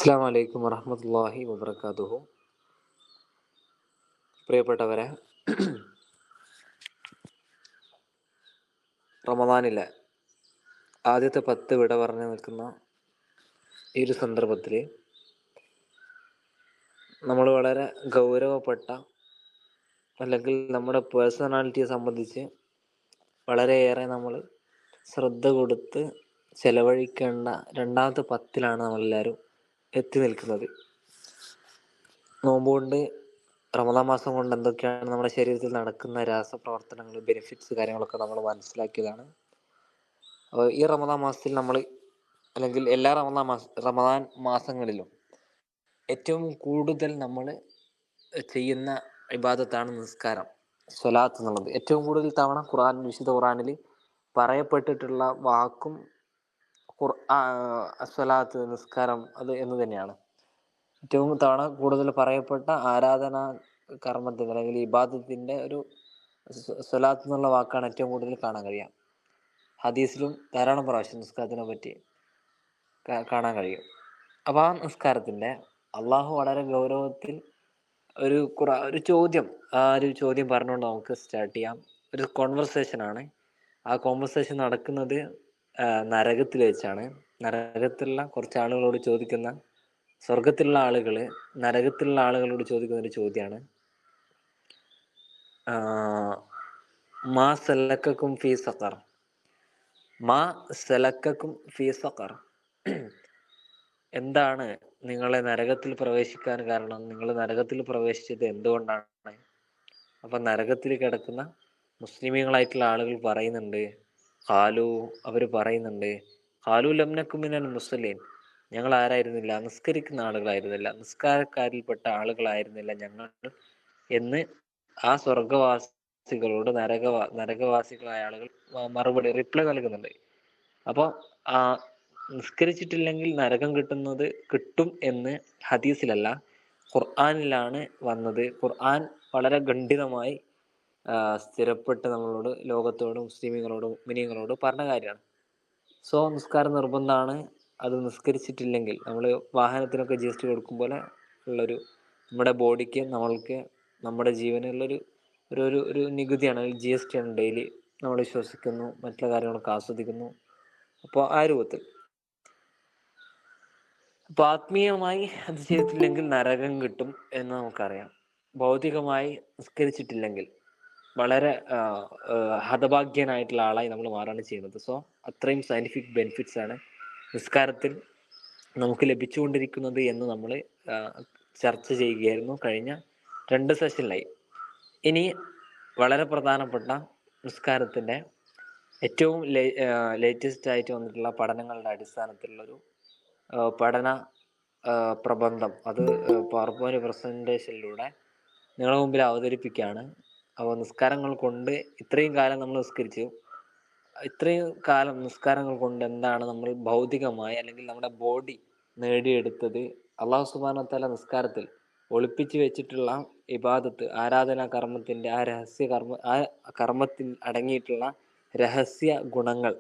അസ്സാം വലൈക്കും വറഹമത്തല്ലാഹി വബർക്കാത്തുഹു. പ്രിയപ്പെട്ടവരെ, റമദാനിലെ ആദ്യത്തെ 10 വിട പറഞ്ഞു നിൽക്കുന്ന ഈ ഒരു സന്ദർഭത്തിൽ നമ്മൾ വളരെ ഗൗരവപ്പെട്ട, അല്ലെങ്കിൽ നമ്മുടെ പേഴ്സണാലിറ്റിയെ സംബന്ധിച്ച് വളരെയേറെ നമ്മൾ ശ്രദ്ധ കൊടുത്ത് ചെലവഴിക്കേണ്ട രണ്ടാമത്തെ 10-ലാണ് നമ്മളെല്ലാവരും എത്തി നിൽക്കുന്നത്. നോമ്പുകൊണ്ട്, റമദാൻ മാസം കൊണ്ട് എന്തൊക്കെയാണ് നമ്മുടെ ശരീരത്തിൽ നടക്കുന്ന രാസപ്രവർത്തനങ്ങൾ, ബെനിഫിറ്റ്സ്, കാര്യങ്ങളൊക്കെ നമ്മൾ മനസ്സിലാക്കിയതാണ്. അപ്പോൾ ഈ റമദാൻ മാസത്തിൽ നമ്മൾ, അല്ലെങ്കിൽ എല്ലാ റമദാൻ മാസങ്ങളിലും ഏറ്റവും കൂടുതൽ നമ്മൾ ചെയ്യുന്ന ഇബാദത്താണ് നിസ്കാരം, സ്വലാത്ത് എന്നുള്ളത്. ഏറ്റവും കൂടുതൽ തവണ വിശുദ്ധ ഖുർആനിൽ പറയപ്പെട്ടിട്ടുള്ള വാക്കും സ്വലാത്ത്, നിസ്കാരം, അത് എന്ന് തന്നെയാണ്. ഏറ്റവും തവണ കൂടുതൽ പറയപ്പെട്ട ആരാധന കർമ്മത്തിന്, അല്ലെങ്കിൽ ഇബാദത്തിന്റെ ഒരു സ്വലാത്ത് എന്നുള്ള വാക്കാണ് ഏറ്റവും കൂടുതൽ കാണാൻ കഴിയാം. ഹദീസിലും ധാരാളം പ്രാവശ്യം നിസ്കാരത്തിനെ പറ്റി കാണാൻ കഴിയും. അപ്പോൾ ആ നിസ്കാരത്തിന്റെ അള്ളാഹു വളരെ ഗൗരവത്തിൽ ഒരു ചോദ്യം, ആ ഒരു ചോദ്യം പറഞ്ഞുകൊണ്ട് നമുക്ക് സ്റ്റാർട്ട് ചെയ്യാം. ഒരു കോൺവെർസേഷനാണ്. ആ കോൺവെർസേഷൻ നടക്കുന്നത് നരകത്തിൽ വെച്ചാണ്. നരകത്തിലുള്ള കുറച്ച് ആളുകളോട് ചോദിക്കുന്ന, സ്വർഗത്തിലുള്ള ആളുകൾ നരകത്തിലുള്ള ആളുകളോട് ചോദിക്കുന്ന ഒരു ചോദ്യമാണ്, മാ സലക്കക്കും ഫീ സഖർ, മാ സലക്കക്കും ഫീ സഖർ, എന്താണ് നിങ്ങളെ നരകത്തിൽ പ്രവേശിക്കാൻ കാരണം? നിങ്ങൾ നരകത്തിൽ പ്രവേശിച്ചത് എന്തുകൊണ്ടാണ്? അപ്പൊ നരകത്തിൽ കിടക്കുന്ന മുസ്ലിമീങ്ങളായിട്ടുള്ള ആളുകൾ പറയുന്നുണ്ട്, അവർ പറയുന്നുണ്ട്, ഖാലു ലം നകു മിനൽ മുസല്ലീൻ, ഞങ്ങൾ ആരായിരുന്നില്ല? നിസ്കരിക്കുന്ന ആളുകളായിരുന്നില്ല, നിസ്കാരക്കാരിൽപ്പെട്ട ആളുകളായിരുന്നില്ല ഞങ്ങൾ എന്ന് ആ സ്വർഗവാസികളോട് നരകവാസികളായ ആളുകൾ മറുപടി, റിപ്ലൈ നൽകുന്നുണ്ട്. അപ്പോൾ നിസ്കരിച്ചിട്ടില്ലെങ്കിൽ നരകം കിട്ടും എന്ന് ഹദീസിലല്ല, ഖുർആനിലാണ് വന്നത്. ഖുർആൻ വളരെ ഖണ്ഡിതമായി സ്ഥിരപ്പെട്ട് നമ്മളോട്, ലോകത്തോടും മുസ്ലിമീങ്ങളോടും മുഅ്മിനീങ്ങളോടും പറഞ്ഞ കാര്യമാണ്. സോ നിസ്കാരം നിർബന്ധമാണ്. അത് നിസ്കരിച്ചിട്ടില്ലെങ്കിൽ, നമ്മൾ വാഹനത്തിനൊക്കെ GST കൊടുക്കും പോലെ ഉള്ളൊരു, നമ്മുടെ ബോഡിക്ക്, നമ്മൾക്ക്, നമ്മുടെ ജീവനുള്ളൊരു ഒരു നികുതിയാണ്, GST ആണ്. ഡെയിലി നമ്മൾ ശ്വസിക്കുന്നു, മറ്റുള്ള കാര്യങ്ങളൊക്കെ ആസ്വദിക്കുന്നു. അപ്പോൾ ആ രൂപത്തിൽ, അപ്പോൾ ആത്മീയമായി അത് ചെയ്തിട്ടില്ലെങ്കിൽ നരകം കിട്ടും എന്ന് നമുക്കറിയാം. ഭൗതികമായി നിസ്കരിച്ചിട്ടില്ലെങ്കിൽ വളരെ ഹതഭാഗ്യനായിട്ടുള്ള ആളായി നമ്മൾ മാറാണ് ചെയ്യുന്നത്. സോ അത്രയും സയന്റിഫിക് ബെനിഫിറ്റ്സ് ആണ് നിസ്കാരത്തിൽ നമുക്ക് ലഭിച്ചുകൊണ്ടിരിക്കുന്നത് എന്ന് നമ്മൾ ചർച്ച ചെയ്യുകയായിരുന്നു കഴിഞ്ഞ 2 സെഷനിലായി. ഇനി വളരെ പ്രധാനപ്പെട്ട നിസ്കാരത്തിന്റെ ഏറ്റവും ലേറ്റസ്റ്റ് ആയിട്ട് വന്നിട്ടുള്ള പഠനങ്ങളുടെ അടിസ്ഥാനത്തിലുള്ളൊരു പഠന പ്രബന്ധം, അത് പവർപോയിന്റ് പ്രസന്റേഷനിലൂടെ നിങ്ങളുടെ മുമ്പിൽ അവതരിപ്പിക്കുകയാണ്. അപ്പോൾ നിസ്കാരങ്ങൾ കൊണ്ട്, ഇത്രയും കാലം നമ്മൾ നിസ്കരിച്ചു, ഇത്രയും കാലം നിസ്കാരങ്ങൾ കൊണ്ട് എന്താണ് നമ്മൾ ഭൗതികമായി, അല്ലെങ്കിൽ നമ്മുടെ ബോഡി നേടിയെടുത്തത്? അള്ളാഹു സുബ്ഹാനഹു വ തആല നിസ്കാരത്തിൽ ഒളിപ്പിച്ചു വെച്ചിട്ടുള്ള ഇബാദത്ത്, ആരാധനാ കർമ്മത്തിന്റെ ആ കർമ്മത്തിൽ അടങ്ങിയിട്ടുള്ള രഹസ്യ ഗുണങ്ങൾ,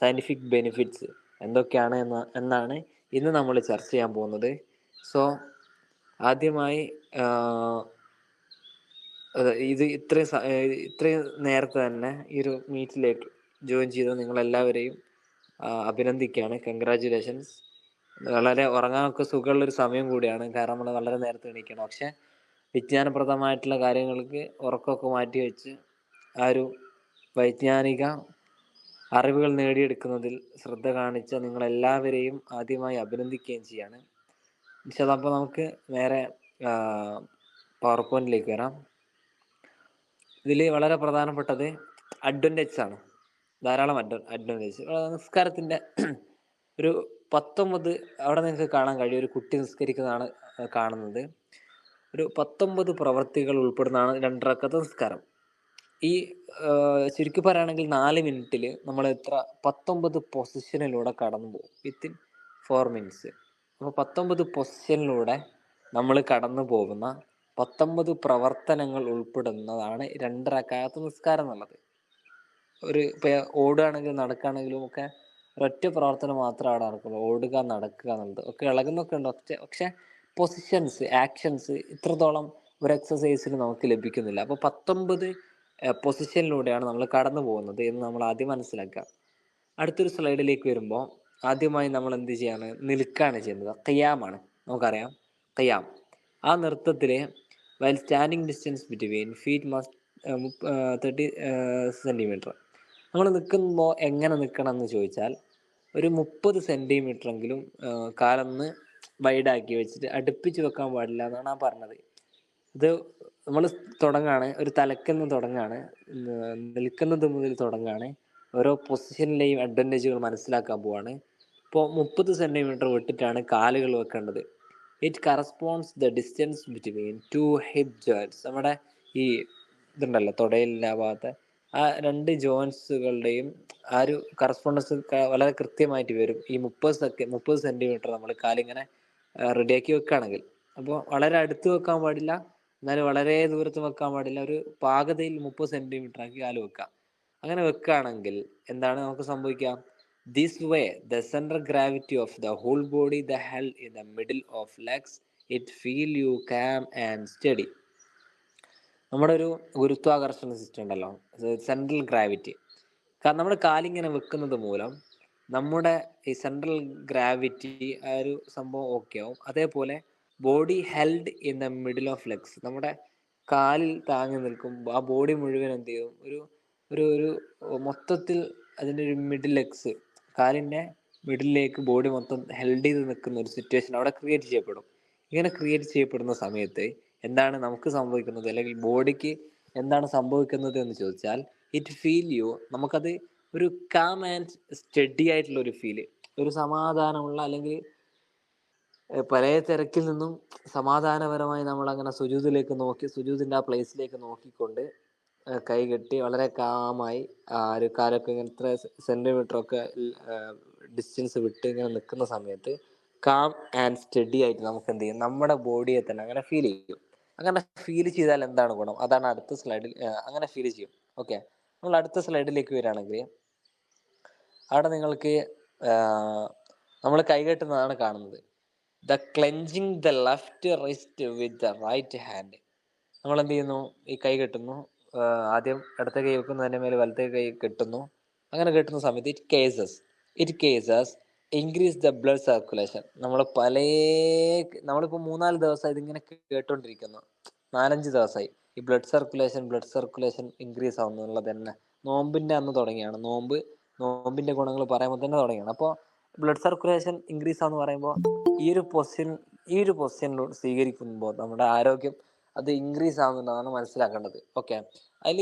സയന്റിഫിക് ബെനിഫിറ്റ്സ് എന്തൊക്കെയാണ് എന്നാണ് ഇന്ന് നമ്മൾ ചർച്ച ചെയ്യാൻ പോകുന്നത്. സോ ആദ്യമായി ഇത് ഇത്രയും നേരത്തെ തന്നെ ഈ ഒരു മീറ്റിലേക്ക് ജോയിൻ ചെയ്ത നിങ്ങളെല്ലാവരെയും അഭിനന്ദിക്കുകയാണ്. കൺഗ്രാജുലേഷൻസ്. വളരെ ഉറങ്ങാനൊക്കെ സുഖമുള്ളൊരു സമയം കൂടിയാണ്, കാരണം നമ്മൾ വളരെ നേരത്തെ എണീക്കണം. പക്ഷെ വിജ്ഞാനപ്രദമായിട്ടുള്ള കാര്യങ്ങൾക്ക് ഉറക്കമൊക്കെ മാറ്റി വെച്ച് ആ ഒരു വൈജ്ഞാനിക അറിവുകൾ നേടിയെടുക്കുന്നതിൽ ശ്രദ്ധ കാണിച്ച നിങ്ങളെല്ലാവരെയും ആദ്യമായി അഭിനന്ദിക്കുകയും ചെയ്യാണ്. ഇൻഷാല്ലാ, അപ്പോൾ നമുക്ക് നേരെ പവർ പോയിന്റിലേക്ക് വരാം. ഇതിൽ വളരെ പ്രധാനപ്പെട്ടത് അഡ്വാൻറ്റേജ് ആണ്, ധാരാളം അഡ്വാൻറ്റേജ്. നിസ്കാരത്തിന്റെ ഒരു 19, അവിടെ നിങ്ങൾക്ക് കാണാൻ കഴിയും, ഒരു കുട്ടി നിസ്കരിക്കുന്നതാണ് കാണുന്നത്. ഒരു 19 പ്രവൃത്തികൾ ഉൾപ്പെടുന്നതാണ് 2 റക്അത്ത് നിസ്കാരം. ഈ ചുരുക്കി പറയുകയാണെങ്കിൽ 4 മിനിറ്റിൽ നമ്മൾ 19 പൊസിഷനിലൂടെ കടന്നു പോകും, വിത്തിൻ 4 മിനിറ്റ്സ്. അപ്പോൾ 19 പൊസിഷനിലൂടെ നമ്മൾ കടന്നു പോകുന്ന 19 പ്രവർത്തനങ്ങൾ ഉൾപ്പെടുന്നതാണ് 2 റക്അത്ത് നിസ്കാരം എന്നുള്ളത്. ഇപ്പോൾ ഓടുകയാണെങ്കിലും നടക്കുകയാണെങ്കിലും ഒക്കെ ഒരൊറ്റ പ്രവർത്തനം മാത്രമേ അവിടെ നടക്കുള്ളൂ, ഓടുക, നടക്കുക എന്നുള്ളത്. ഒക്കെ ഇളകുന്നൊക്കെ ഉണ്ട്, പക്ഷെ പൊസിഷൻസ്, ആക്ഷൻസ് ഇത്രത്തോളം ഒരു എക്സസൈസിൽ നമുക്ക് ലഭിക്കുന്നില്ല. അപ്പോൾ 19 പൊസിഷനിലൂടെയാണ് നമ്മൾ കടന്നു പോകുന്നത് എന്ന് നമ്മൾ ആദ്യം മനസ്സിലാക്കുക. അടുത്തൊരു സ്ലൈഡിലേക്ക് വരുമ്പോൾ ആദ്യമായി നമ്മൾ എന്ത് ചെയ്യാണ്? നിൽക്കുകയാണ് ചെയ്യുന്നത്. ഖിയാമാണ്, നമുക്കറിയാം ഖിയാം. ആ നൃത്തത്തിൽ while standing distance between feet must 30 centimetre. നമ്മൾ നിൽക്കുമ്പോൾ എങ്ങനെ നിൽക്കണം എന്ന് ചോദിച്ചാൽ ഒരു 30 സെൻറ്റിമീറ്ററെങ്കിലും കാലൊന്ന് വൈഡാക്കി വെച്ചിട്ട് അടുപ്പിച്ച് വെക്കാൻ പാടില്ല എന്നാണ് ആ പറഞ്ഞത്. ഇത് നമ്മൾ തുടങ്ങാണ്, ഒരു തലക്കിൽ നിന്ന് തുടങ്ങാണ്, നിൽക്കുന്നത് മുതൽ തുടങ്ങാണ്, ഓരോ പൊസിഷനിലെയും അഡ്വാൻറ്റേജുകൾ മനസ്സിലാക്കാൻ പോവാണ്. ഇപ്പോൾ 30 സെൻറ്റിമീറ്റർ വിട്ടിട്ടാണ് കാലുകൾ വെക്കേണ്ടത്. It corresponds the distance between 2 hip joints. നമ്മുടെ ഈ ഇതുണ്ടല്ലോ തുടയിലിൻ്റെ ഭാഗത്ത്, ആ 2 ജോയിൻസുകളുടെയും ആ ഒരു കറസ്പോണ്ടൻസ് വളരെ കൃത്യമായിട്ട് വരും ഈ 30 സെൻറ്റിമീറ്റർ നമ്മൾ കാലിങ്ങനെ റെഡിയാക്കി വെക്കുകയാണെങ്കിൽ. അപ്പോൾ വളരെ അടുത്ത് വെക്കാൻ പാടില്ല, എന്നാലും വളരെ ദൂരത്ത് വെക്കാൻ പാടില്ല. ഒരു പാകതയിൽ 30 സെൻറ്റിമീറ്റർ ആക്കി കാല് വെക്കുക. അങ്ങനെ വെക്കുകയാണെങ്കിൽ എന്താണ് നമുക്ക് സംഭവിക്കുക? This way the central gravity of the whole body the held in the middle of legs it feel you calm and steady. നമ്മുടെ ഒരു ഗുരുത്വാകർഷണ സിസ്റ്റം ഉണ്ടല്ലോ, സെൻട്രൽ ഗ്രാവിറ്റി, കാരണം നമ്മുടെ കാലിങ്ങനെ വെക്കുന്നത് മൂലം നമ്മുടെ ഈ സെൻട്രൽ ഗ്രാവിറ്റി ആ ഒരു സംഭവം ഓക്കെ ആവും. അതേപോലെ body held in the middle of legs, നമ്മുടെ കാലിൽ താങ്ങി നിൽക്കും. ആ ബോഡി മുഴുവൻ എന്ത് ചെയ്യും? ഒരു ഒരു ഒരു മൊത്തത്തിൽ അതിൻ്റെ ഒരു മിഡിൽ ലെഗ്സ്, കാലിൻ്റെ മിഡിലേക്ക് ബോഡി മൊത്തം ഹെൽഡ് ചെയ്ത് നിൽക്കുന്ന ഒരു സിറ്റുവേഷൻ അവിടെ ക്രിയേറ്റ് ചെയ്യപ്പെടും. ഇങ്ങനെ ക്രിയേറ്റ് ചെയ്യപ്പെടുന്ന സമയത്ത് എന്താണ് നമുക്ക് സംഭവിക്കുന്നത്, അല്ലെങ്കിൽ ബോഡിക്ക് എന്താണ് സംഭവിക്കുന്നത് എന്ന് ചോദിച്ചാൽ ഇറ്റ് ഫീൽ യു, നമുക്കത് ഒരു കാം ആൻഡ് സ്റ്റഡി ആയിട്ടുള്ള ഒരു ഫീല്, ഒരു സമാധാനമുള്ള, അല്ലെങ്കിൽ പല തിരക്കിൽ നിന്നും സമാധാനപരമായി നമ്മൾ അങ്ങനെ സുജൂദിലേക്ക് നോക്കി, സുജൂദിൻ്റെ ആ പ്ലേസിലേക്ക് നോക്കിക്കൊണ്ട് കൈ കെട്ടി വളരെ കാമായി ഒരു കാലൊക്കെ ഇങ്ങനെ ഇത്ര സെൻറ്റിമീറ്ററൊക്കെ ഡിസ്റ്റൻസ് വിട്ട് ഇങ്ങനെ നിൽക്കുന്ന സമയത്ത് കാം ആൻഡ് സ്റ്റഡി ആയിട്ട് നമുക്ക് എന്ത് ചെയ്യും? നമ്മുടെ ബോഡിയെ തന്നെ അങ്ങനെ ഫീൽ ചെയ്യും. അങ്ങനെ ഫീൽ ചെയ്താൽ എന്താണ് ഗുണം? അതാണ് അടുത്ത സ്ലൈഡിൽ. അങ്ങനെ ഫീൽ ചെയ്യും. ഓക്കെ, നമ്മൾ അടുത്ത സ്ലൈഡിലേക്ക് വരികയാണെങ്കിൽ അവിടെ നിങ്ങൾക്ക് നമ്മൾ കൈകെട്ടുന്നതാണ് കാണുന്നത്. The clenching the left wrist with the right hand. നമ്മൾ എന്ത് ചെയ്യുന്നു? ഈ കൈ കെട്ടുന്നു. ആദ്യം ഇടത്തെ കൈ വെക്കുന്നതിൻ്റെ മേലെ വലത്തെ കൈ കെട്ടുന്നു. അങ്ങനെ കെട്ടുന്ന സമയത്ത് it cases increase the blood circulation. നമ്മളിപ്പോൾ 3-4 ദിവസമായി ഇതിങ്ങനെ കേട്ടോണ്ടിരിക്കുന്നു, 4-5 ദിവസമായി ഈ ബ്ലഡ് സർക്കുലേഷൻ ഇൻക്രീസ് ആവുന്നു എന്നുള്ളത് തന്നെ നോമ്പിൻ്റെ അന്ന് തുടങ്ങിയാണ്. നോമ്പിൻ്റെ ഗുണങ്ങൾ പറയുമ്പോൾ തന്നെ തുടങ്ങിയാണ്. അപ്പോൾ ബ്ലഡ് സർക്കുലേഷൻ ഇൻക്രീസ് ആണെന്ന് പറയുമ്പോൾ ഈ ഒരു പൊസിഷനിലൂടെ സ്വീകരിക്കുമ്പോൾ നമ്മുടെ ആരോഗ്യം അത് ഇൻക്രീസ് ആവുന്നുണ്ടെന്നാണ് മനസ്സിലാക്കേണ്ടത്. ഓക്കെ, അതിൽ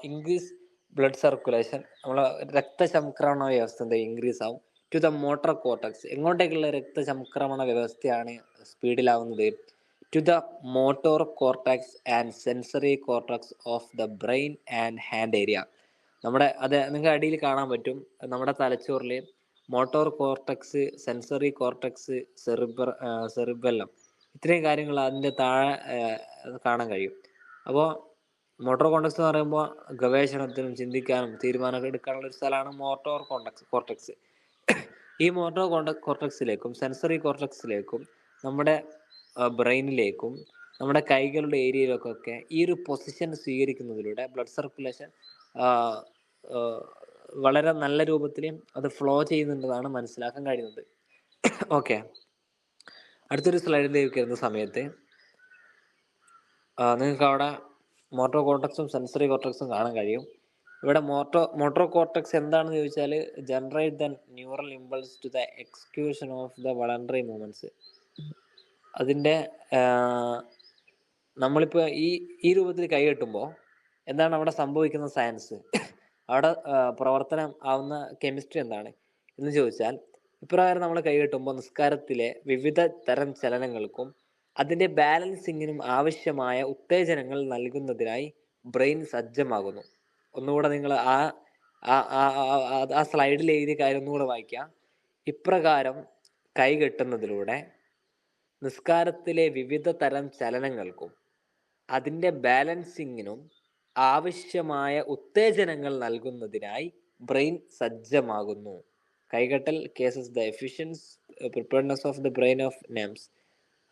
ഇൻക്രീസ് ബ്ലഡ് സർക്കുലേഷൻ, നമ്മളെ രക്തചംക്രമണ വ്യവസ്ഥ എന്താ ഇൻക്രീസ് ആവും. ടു ദ മോട്ടോർ കോർട്ടക്സ്, എങ്ങോട്ടേക്കുള്ള രക്തചംക്രമണ വ്യവസ്ഥയാണ് സ്പീഡിലാവുന്നത്? To the motor cortex and sensory cortex of the brain and hand area. അത് നിങ്ങൾക്ക് അടിയിൽ കാണാൻ പറ്റും. നമ്മുടെ തലച്ചോറിൽ motor cortex, sensory cortex, cerebellum, ഇത്രയും കാര്യങ്ങൾ അതിൻ്റെ താഴെ കാണാൻ കഴിയും. അപ്പോൾ മോട്ടോർ കോർട്ടക്സ് എന്ന് പറയുമ്പോൾ ഗവേഷണത്തിനും ചിന്തിക്കാനും തീരുമാനങ്ങൾ എടുക്കാനുള്ള ഒരു സ്ഥലമാണ് മോട്ടോർ കോർട്ടക്സ്. ഈ മോട്ടോർ കോർട്ടക്സിലേക്കും സെൻസറി കോർട്ടക്സിലേക്കും നമ്മുടെ ബ്രെയിനിലേക്കും നമ്മുടെ കൈകളുടെ ഏരിയയിലേക്കൊക്കെ ഈ ഒരു പൊസിഷൻ സ്വീകരിക്കുന്നതിലൂടെ ബ്ലഡ് സർക്കുലേഷൻ വളരെ നല്ല രൂപത്തിൽ അത് ഫ്ലോ ചെയ്യുന്നുണ്ടെന്നാണ് മനസ്സിലാക്കാൻ കഴിയുന്നത്. ഓക്കെ, അടുത്തൊരു സ്ലൈഡിലേക്ക് വരുന്ന സമയത്ത് നിങ്ങൾക്ക് അവിടെ മോട്ടോർ കോർട്ടക്സും സെൻസറി കോർട്ടക്സും കാണാൻ കഴിയും. ഇവിടെ മോട്ടോർ കോർട്ടക്സ് എന്താണെന്ന് ചോദിച്ചാൽ generate the neural impulse to the execution of the voluntary movements. അതിൻ്റെ നമ്മളിപ്പോൾ ഈ രൂപത്തിൽ കൈ കെട്ടുമ്പോൾ എന്താണ് അവിടെ സംഭവിക്കുന്ന സയൻസ്, അവിടെ പ്രവർത്തനം ആവുന്ന കെമിസ്ട്രി എന്താണ് എന്ന് ചോദിച്ചാൽ, ഇപ്രകാരം നമ്മൾ കൈ കെട്ടുമ്പോൾ നിസ്കാരത്തിലെ വിവിധ തരം ചലനങ്ങൾക്കും അതിൻ്റെ ബാലൻസിങ്ങിനും ആവശ്യമായ ഉത്തേജനങ്ങൾ നൽകുന്നതിനായി ബ്രെയിൻ സജ്ജമാകുന്നു. ഒന്നുകൂടെ നിങ്ങൾ ആ സ്ലൈഡിൽ എഴുതിയ കാര്യം ഒന്നുകൂടെ വായിക്കാം. ഇപ്രകാരം കൈ കെട്ടുന്നതിലൂടെ നിസ്കാരത്തിലെ വിവിധ തരം ചലനങ്ങൾക്കും അതിൻ്റെ ബാലൻസിങ്ങിനും ആവശ്യമായ ഉത്തേജനങ്ങൾ നൽകുന്നതിനായി ബ്രെയിൻ സജ്ജമാകുന്നു. കൈകെട്ടൽ causes the efficient preparedness of the brain of നെംസ്.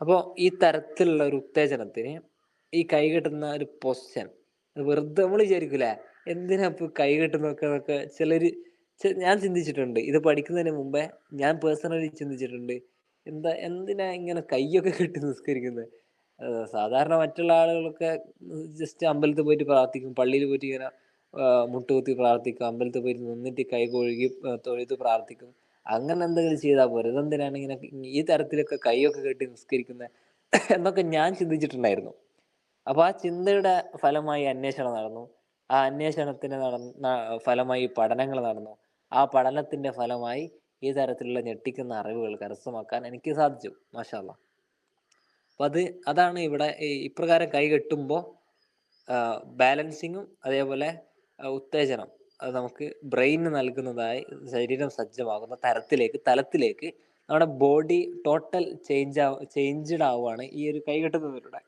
അപ്പോൾ ഈ തരത്തിലുള്ള ഒരു ഉത്തേജനത്തിന് ഈ കൈകെട്ടുന്ന ഒരു പൊസിഷൻ വെറുതെ നമ്മൾ വിചാരിക്കൂലേ, എന്തിനാ ഇപ്പോൾ കൈകെട്ടുന്നൊക്കെ ചിലർ, ഞാൻ ചിന്തിച്ചിട്ടുണ്ട് ഇത് പഠിക്കുന്നതിന് മുമ്പേ. ഞാൻ പേഴ്സണലി ചിന്തിച്ചിട്ടുണ്ട്, എന്തിനാ ഇങ്ങനെ കൈയൊക്കെ കെട്ടി നിസ്കരിക്കുന്നത്. സാധാരണ മറ്റുള്ള ആളുകളൊക്കെ ജസ്റ്റ് അമ്പലത്തിൽ പോയിട്ട് പ്രാർത്ഥിക്കും, പള്ളിയിൽ പോയിട്ട് ഇങ്ങനെ മുട്ടുകുത്തി പ്രാർത്ഥിക്കും, അമ്പലത്തിൽ പോയിട്ട് നിന്നിട്ട് കൈ കഴുകി തൊഴുത് പ്രാർത്ഥിക്കും. അങ്ങനെ എന്തെങ്കിലും ചെയ്താൽ പോരെ, ഇതെന്തിനാണ് ഇങ്ങനെ ഈ തരത്തിലൊക്കെ കൈയൊക്കെ കെട്ടി നിസ്കരിക്കുന്നത് എന്നൊക്കെ ഞാൻ ചിന്തിച്ചിട്ടുണ്ടായിരുന്നു. അപ്പോൾ ആ ചിന്തയുടെ ഫലമായി അന്വേഷണം നടന്നു. ആ അന്വേഷണത്തിന് ഫലമായി പഠനങ്ങൾ നടന്നു. ആ പഠനത്തിന്റെ ഫലമായി ഈ തരത്തിലുള്ള ഞെട്ടിക്കുന്ന അറിവുകൾ കരസ്ഥമാക്കാൻ എനിക്ക് സാധിച്ചു, മാഷാ അല്ലാ. അപ്പം അതാണ് ഇവിടെ ഇപ്രകാരം കൈ കെട്ടുമ്പോൾ ബാലൻസിങ്ങും അതേപോലെ ഉത്തേജനം അത് നമുക്ക് ബ്രെയിന് നൽകുന്നതായി ശരീരം സജ്ജമാകുന്ന തലത്തിലേക്ക് നമ്മുടെ ബോഡി ടോട്ടൽ ചേഞ്ച്ഡ് ആവുകയാണ് ഈ ഒരു കൈകെട്ടുന്നതിലൂടെ.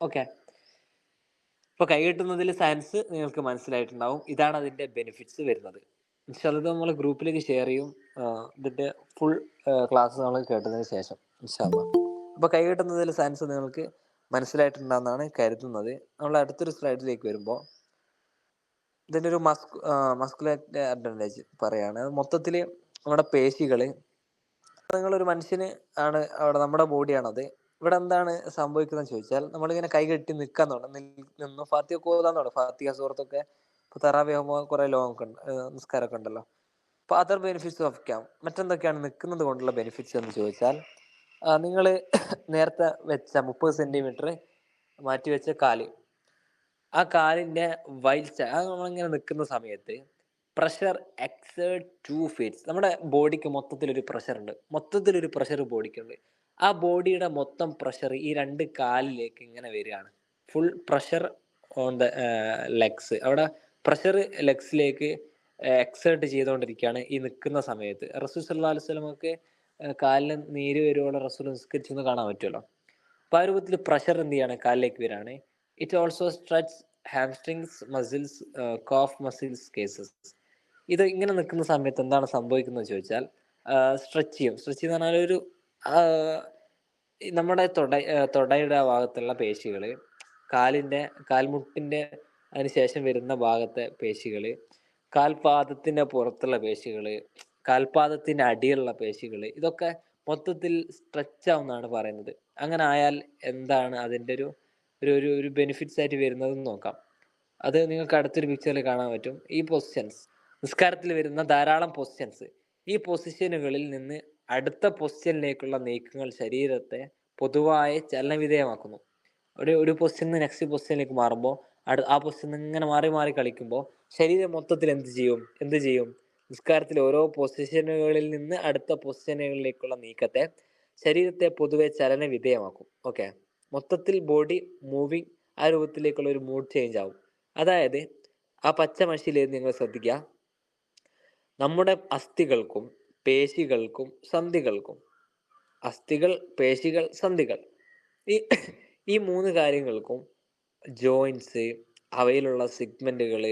ഓക്കെ, ഇപ്പോൾ കൈകെട്ടുന്നതിൽ സയൻസ് നിങ്ങൾക്ക് മനസ്സിലായിട്ടുണ്ടാവും. ഇതാണ് അതിൻ്റെ ബെനിഫിറ്റ്സ് വരുന്നത്. ഇൻഷാല്ലാ നമ്മൾ ഗ്രൂപ്പിലേക്ക് ഷെയർ ചെയ്യും ഇതിൻ്റെ ഫുൾ ക്ലാസ് നമ്മൾ കേട്ടതിന് ശേഷം ഇൻഷാല്ലാ. അപ്പോൾ കൈകെട്ടുന്നതിൽ സയൻസ് നിങ്ങൾക്ക് മനസ്സിലായിട്ടുണ്ടെന്നാണ് കരുതുന്നത്. നമ്മൾ അടുത്തൊരു സ്ലൈഡിലേക്ക് വരുമ്പോൾ ഇതിൻ്റെ ഒരു മസ്കുലർ അഡ്വാൻറ്റേജ് പറയാണ്. മൊത്തത്തിൽ നമ്മുടെ പേശികൾ, നിങ്ങളൊരു മനുഷ്യന് ആണ് അവിടെ, നമ്മുടെ ബോഡിയാണത്. ഇവിടെ എന്താണ് സംഭവിക്കുന്നത് ചോദിച്ചാൽ, നമ്മളിങ്ങനെ കൈ കെട്ടി നിന്ന് ഫാത്തിഹ ഓതാൻ തുടങ്ങും. ഫാത്തിഹ സൂറത്തൊക്കെ ഇപ്പോൾ തറാവീഹ് ആകുമ്പോൾ കുറേ ലോങ്ങൊക്കെ ഉണ്ട്, നിസ്കാരമൊക്കെ ഉണ്ടല്ലോ. അപ്പോൾ അതർ ബെനിഫിറ്റ്സ് ഓഫ് ക്യാം, മറ്റെന്തൊക്കെയാണ് നിൽക്കുന്നത് കൊണ്ടുള്ള ബെനിഫിറ്റ്സ് എന്ന് ചോദിച്ചാൽ, നിങ്ങൾ നേരത്തെ വെച്ച 30 സെൻറ്റിമീറ്റർ മാറ്റി വെച്ച കാല്, ആ കാലിൻ്റെ നമ്മളിങ്ങനെ നിൽക്കുന്ന സമയത്ത് പ്രഷർ എക്സേർട്ട് 2 ഫീറ്റ്സ്. നമ്മുടെ ബോഡിക്ക് മൊത്തത്തിലൊരു പ്രഷർ ബോഡിക്കുണ്ട്. ആ ബോഡിയുടെ മൊത്തം പ്രഷർ ഈ 2 കാലിലേക്ക് ഇങ്ങനെ വരികയാണ്. Full pressure on the legs. അവിടെ പ്രഷർ ലെഗ്സിലേക്ക് എക്സേർട്ട് ചെയ്തുകൊണ്ടിരിക്കുകയാണ് ഈ നിൽക്കുന്ന സമയത്ത്. റസൂൽ സല്ലല്ലാഹു അലൈഹി വസല്ലമക്ക് കാലിന് നീര് വരുവോളം റസൂൽ നിസ്കരിച്ചെന്ന് കാണാൻ പറ്റുമല്ലോ. അപ്പോൾ ആ രൂപത്തിൽ പ്രഷർ എന്ത് ചെയ്യാണ്, കാലിലേക്ക് വരികയാണ്. It also stretch hamstrings muscles, calf muscles causes. ഇത് ഇങ്ങനെ നിൽക്കുന്ന സമയത്ത് എന്താണ് സംഭവിക്കുന്നത് ചോദിച്ചാൽ, സ്ട്രെച്ച് ചെയ്യും എന്ന് പറഞ്ഞാൽ ഒരു നമ്മുടെ തൊടയുടെ ഭാഗത്തുള്ള പേശികൾ, കാൽമുട്ടിൻ്റെ അതിനുശേഷം വരുന്ന ഭാഗത്തെ പേശികൾ, കാൽപാദത്തിൻ്റെ പുറത്തുള്ള പേശികൾ, കാൽപാദത്തിൻ്റെ അടിയിലുള്ള പേശികൾ, ഇതൊക്കെ മൊത്തത്തിൽ സ്ട്രെച്ച് ആവുമെന്നാണ് പറയുന്നത്. അങ്ങനെ ആയാൽ എന്താണ് അതിൻ്റെ ഒരു ബെനിഫിറ്റ്സ് ആയിട്ട് വരുന്നതെന്ന് നോക്കാം. അത് നിങ്ങൾക്ക് അടുത്തൊരു പിക്ചറിൽ കാണാൻ പറ്റും. ഈ പൊസിഷൻസ്, നിസ്കാരത്തിൽ വരുന്ന ധാരാളം പൊസിഷൻസ്, ഈ പൊസിഷനുകളിൽ നിന്ന് അടുത്ത പൊസിഷനിലേക്കുള്ള നീക്കങ്ങൾ ശരീരത്തെ പൊതുവായി ചലനവിധേയമാക്കുന്നു. ഒരു പൊസിഷനിൽ നിന്ന് നെക്സ്റ്റ് പൊസിഷനിലേക്ക് മാറുമ്പോൾ ആ പൊസിഷൻ ഇങ്ങനെ മാറി മാറി കളിക്കുമ്പോൾ ശരീരം മൊത്തത്തിൽ എന്ത് ചെയ്യും, നിസ്കാരത്തിൽ ഓരോ പൊസിഷനുകളിൽ നിന്ന് അടുത്ത പൊസിഷനുകളിലേക്കുള്ള നീക്കത്തെ ശരീരത്തെ പൊതുവെ ചലന വിധേയമാക്കും. ഓക്കെ, മൊത്തത്തിൽ ബോഡി മൂവിങ് ആ രൂപത്തിലേക്കുള്ള ഒരു മൂഡ് ചേഞ്ച് ആവും. അതായത് ആ പച്ച മഷിയിൽ നിങ്ങൾ ശ്രദ്ധിക്കുക, നമ്മുടെ അസ്ഥികൾക്കും പേശികൾക്കും സന്ധികൾക്കും, അസ്ഥികൾ, പേശികൾ, സന്ധികൾ, ഈ 3 കാര്യങ്ങൾക്കും ജോയിൻസ്, അവയിലുള്ള സിഗ്മെന്റുകൾ,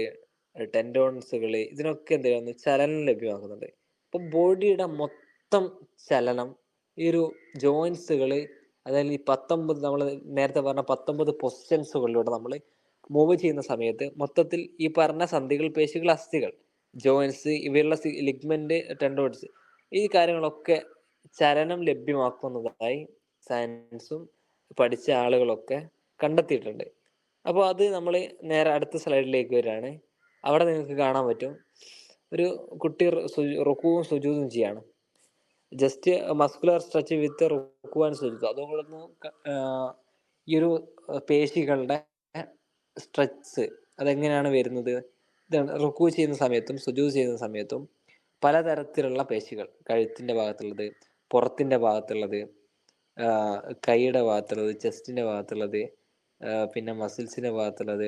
ടെൻഡോൺസുകൾ, ഇതിനൊക്കെ എന്ത് ചെയ്യുന്നു, ചലനം ലഭ്യമാക്കുന്നുണ്ട്. അപ്പം ബോഡിയുടെ മൊത്തം ചലനം ഈ ഒരു ജോയിൻസുകൾ, അതായത് ഈ 19 നമ്മൾ നേരത്തെ പറഞ്ഞ 19 പൊസിഷൻസുകളിലൂടെ നമ്മൾ മൂവ് ചെയ്യുന്ന സമയത്ത് മൊത്തത്തിൽ ഈ പറഞ്ഞ സന്ധികൾ, പേശികൾ, അസ്ഥികൾ, ജോയിൻസ്, ഇവയുള്ള ലിഗ്മെന്റ്, ടെൻഡോൺസ്, ഈ കാര്യങ്ങളൊക്കെ ചലനം ലഭ്യമാക്കുന്നതായി സയൻസും പഠിച്ച ആളുകളൊക്കെ കണ്ടെത്തിയിട്ടുണ്ട്. അപ്പോൾ അത് നമ്മൾ നേരെ അടുത്ത സ്ലൈഡിലേക്ക് വരികയാണ്. അവിടെ നിങ്ങൾക്ക് കാണാൻ പറ്റും ഒരു കുട്ടി റുക്കുവും സുജൂദും ചെയ്യാണ്. ജസ്റ്റ് മസ്കുലർ സ്ട്രെച്ച് വിത്ത് റുക്കു ആൻഡ് സുജൂദ്. അതുകൊണ്ടൊന്ന് ഈ ഒരു പേശികളുടെ സ്ട്രെച്ച് അതെങ്ങനെയാണ് വരുന്നത്, റുക്കു ചെയ്യുന്ന സമയത്തും സുജൂദ് ചെയ്യുന്ന സമയത്തും പലതരത്തിലുള്ള പേശികൾ, കഴുത്തിൻ്റെ ഭാഗത്തുള്ളത്, പുറത്തിൻ്റെ ഭാഗത്തുള്ളത്, കൈയുടെ ഭാഗത്തുള്ളത്, ചെസ്റ്റിൻ്റെ ഭാഗത്തുള്ളത്, പിന്നെ മസിൽസിൻ്റെ ഭാഗത്തുള്ളത്,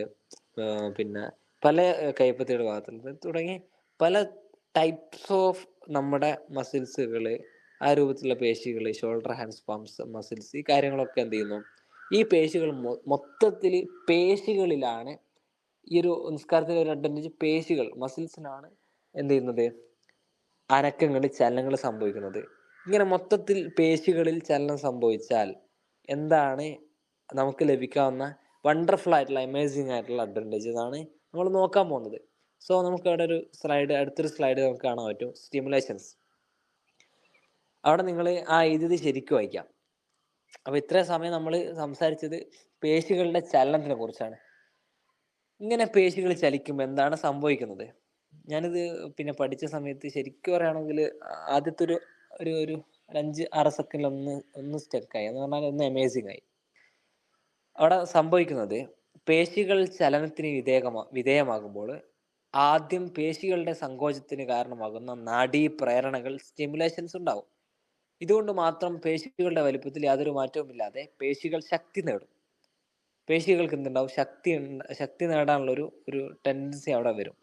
പിന്നെ പല കൈപ്പത്തിയുടെ ഭാഗത്തുള്ളത്, തുടങ്ങി പല ടൈപ്സ് ഓഫ് നമ്മുടെ മസിൽസുകൾ, ആ രൂപത്തിലുള്ള പേശികൾ, ഷോൾഡർ, ഹാൻഡ്സ്, പാംസ് മസിൽസ്, ഈ കാര്യങ്ങളൊക്കെ എന്ത് ചെയ്യുന്നു, ഈ പേശികൾ മൊത്തത്തിൽ പേശികളിലാണ്. ഈ ഒരു നിസ്കാരത്തിലെ ഒരു അഡ്വാൻറ്റേജ്, പേശികൾ, മസിൽസിനാണ് എന്ത് ചെയ്യുന്നത്, അനക്കങ്ങളിൽ ചലനങ്ങൾ സംഭവിക്കുന്നത്. ഇങ്ങനെ മൊത്തത്തിൽ പേശികളിൽ ചലനം സംഭവിച്ചാൽ എന്താണ് നമുക്ക് ലഭിക്കാവുന്ന വണ്ടർഫുൾ ആയിട്ടുള്ള അമേസിങ് ആയിട്ടുള്ള അഡ്വാൻറ്റേജ് എന്നാണ് നമ്മൾ നോക്കാൻ പോകുന്നത്. സോ നമുക്ക് അവിടെ ഒരു സ്ലൈഡ്, അടുത്തൊരു സ്ലൈഡ് നമുക്ക് കാണാൻ പറ്റും, സ്റ്റിമുലേഷൻസ്. അവിടെ നിങ്ങൾ ആ എഴുതിയത് ശരിക്കും വായിക്കാം. അപ്പോൾ ഇത്രയും സമയം നമ്മൾ സംസാരിച്ചത് പേശികളുടെ ചലനത്തിനെ കുറിച്ചാണ്. ഇങ്ങനെ പേശികൾ ചലിക്കുമ്പോൾ എന്താണ് സംഭവിക്കുന്നത്? ഞാനിത് പിന്നെ പഠിച്ച സമയത്ത് ശരിക്കും പറയുകയാണെങ്കിൽ ആദ്യത്തെ ഒരു ഒരു ഒരു 5-6 സെക്കൻഡിൽ ഒന്ന് സ്റ്റക്കായി, എന്ന് പറഞ്ഞാൽ ഒന്ന് അമേസിങ് ആയി. അവിടെ സംഭവിക്കുന്നത്, പേശികൾ ചലനത്തിന് വിധേയമാകുമ്പോൾ ആദ്യം പേശികളുടെ സങ്കോചത്തിന് കാരണമാകുന്ന നാഡീ പ്രേരണകൾ, സ്റ്റിമുലേഷൻസ് ഉണ്ടാവും. ഇതുകൊണ്ട് മാത്രം പേശികളുടെ വലിപ്പത്തിൽ യാതൊരു മാറ്റവുമില്ലാതെ പേശികൾ ശക്തി നേടും. പേശികൾക്ക് എന്തുണ്ടാവും? ശക്തി നേടാനുള്ള ഒരു ടെൻഡൻസി അവിടെ വരും.